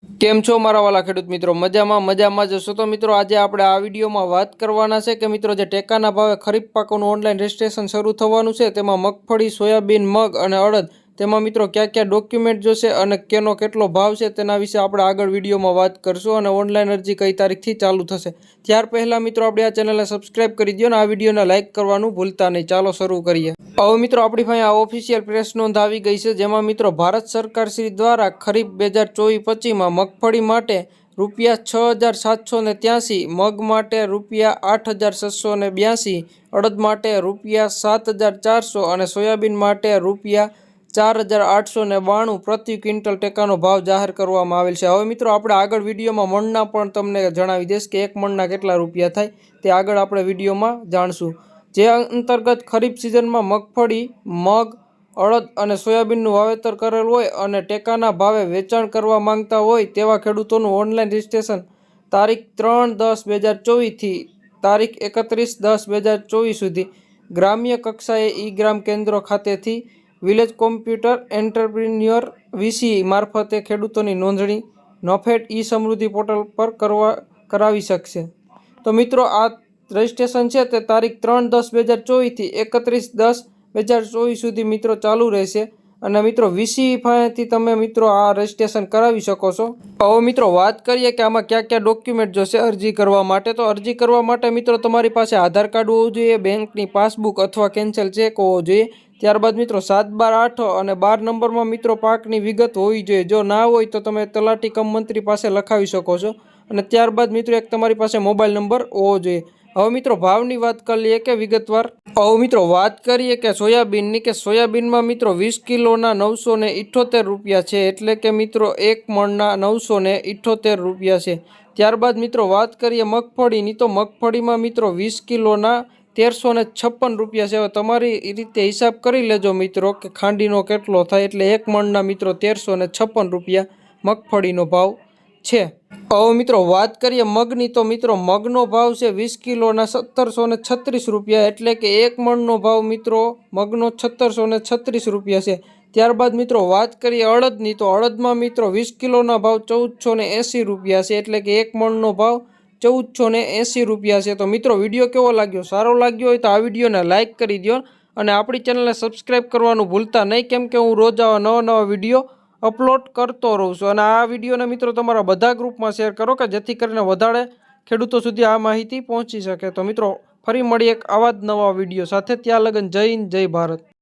કેમ છો મારા વાલા ખેડૂત મિત્રો? મજામાં જશો તો મિત્રો આજે આપણે આ વિડીયોમાં વાત કરવાના છે કે મિત્રો જે ટેકાના ભાવે ખરીફ પાકોનું ઓનલાઈન રજિસ્ટ્રેશન શરૂ થવાનું છે તેમાં મગફળી, સોયાબીન, મગ અને અડદ તેમાં મિત્રો કયા કયા ડોક્યુમેન્ટ જોશે અને કેનો કેટલો ભાવ છે તેના વિશે આપણે આગળ વિડીયોમાં વાત કરશું અને ઓનલાઈન અરજી કઈ તારીખથી ચાલુ થશે. ત્યાર પહેલાં મિત્રો આપણે આ ચેનલને સબસ્ક્રાઈબ કરી દો અને આ વિડીયોને લાઇક કરવાનું ભૂલતા નહીં. ચાલો શરૂ કરીએ. હવે મિત્રો આપણી પાસે આ ઓફિશિયલ પ્રેસ નોંધ આવી ગઈ છે જેમાં મિત્રો ભારત સરકાર શ્રી દ્વારા ખરીફ 2024-25માં મગફળી માટે ₹6,783, મગ માટે ₹8,682, અડદ માટે ₹7,400 અને સોયાબીન માટે ₹4,892 પ્રતિ ક્વિન્ટલ ટેકાનો ભાવ જાહેર કરવામાં આવેલ છે. હવે મિત્રો આપણે આગળ વિડીયોમાં મણના પણ તમને જણાવી દઈશ કે એક મણના કેટલા રૂપિયા થાય તે આગળ આપણે વિડીયોમાં જાણશું. જે અંતર્ગત ખરીફ સિઝનમાં મગફળી, મગ, અડદ અને સોયાબીનનું વાવેતર કરેલ હોય અને ટેકાના ભાવે વેચાણ કરવા માંગતા હોય તેવા ખેડૂતોનું ઓનલાઈન રજિસ્ટ્રેશન તારીખ 3/10/2024થી તારીખ 31/10/2024 સુધી ગ્રામ્ય કક્ષાએ ઈ-ગ્રામ કેન્દ્રો ખાતેથી વિલેજ કોમ્પ્યુટર એન્ટરપ્રિન્યોર વીસી મારફતે ખેડૂતોની નોંધણી નફેડ ઈ-સમૃદ્ધિ પોર્ટલ પર કરાવી શકશે. તો મિત્રો આ રજિસ્ટ્રેશન છે તે તારીખ 3/10/2024થી 31/10/2024 સુધી મિત્રો ચાલુ રહેશે અને મિત્રો વીસી પાસેથી તમે મિત્રો આ રજિસ્ટ્રેશન કરાવી શકો છો. હવે મિત્રો વાત કરીએ કે આમાં કયા કયા ડોક્યુમેન્ટ જોશે અરજી કરવા માટે. તો અરજી કરવા માટે મિત્રો તમારી પાસે આધાર કાર્ડ હોવું જોઈએ, બેંકની પાસબુક અથવા કેન્સલ ચેક હોવો જોઈએ. ત્યારબાદ મિત્રો 7/12/8 અને 12 નંબરમાં મિત્રો પાકની વિગત હોવી જોઈએ. જો ના હોય તો તમે તલાટી કમ મંત્રી પાસે લખાવી શકો છો અને ત્યારબાદ મિત્રો એક તમારી પાસે મોબાઈલ નંબર હોવો જોઈએ. હવે મિત્રો ભાવની વાત કરી લઈએ કે વિગતવાર. હવે મિત્રો વાત કરીએ કે સોયાબીનની કે સોયાબીનમાં મિત્રો 20 કિલોના ₹978 છે, એટલે કે મિત્રો એક મણના ₹978 છે. ત્યારબાદ મિત્રો વાત કરીએ મગફળીની તો મગફળીમાં મિત્રો 20 કિલોના ₹1,356 છે. હવે તમારી રીતે હિસાબ કરી લેજો મિત્રો કે ખાંડીનો કેટલો થાય, એટલે એક મણના મિત્રો ₹1,356 મગફળીનો ભાવ છે. હવે મિત્રો વાત કરીએ મગની તો મિત્રો મગનો ભાવ છે 20 કિલોના ₹1,736, એટલે કે એક મણનો ભાવ મિત્રો મગનો ₹1,736 છે. ત્યારબાદ મિત્રો વાત કરીએ અડદની તો અડદમાં મિત્રો 20 કિલોના ભાવ ₹1,480 છે, એટલે કે એક મણનો ભાવ ₹1,480 છે. તો મિત્રો વિડીયો કેવો લાગ્યો? સારો લાગ્યો હોય તો આ વિડીયોને લાઇક કરી દો અને આપણી ચેનલને સબસ્ક્રાઈબ કરવાનું ભૂલતા નહીં, કેમ કે હું રોજ આવા નવા વિડીયો અપલોડ કરતો રહું છું. અને આ વિડીયોને મિત્રો તમારા બધા ગ્રુપમાં શેર કરો કે જેથી કરીને વધારે ખેડૂતો સુધી આ માહિતી પહોંચી શકે. તો મિત્રો ફરી મળીએ એક આવા જ નવા વિડીયો સાથે. ત્યાં લગન જય હિન્દ, જય ભારત.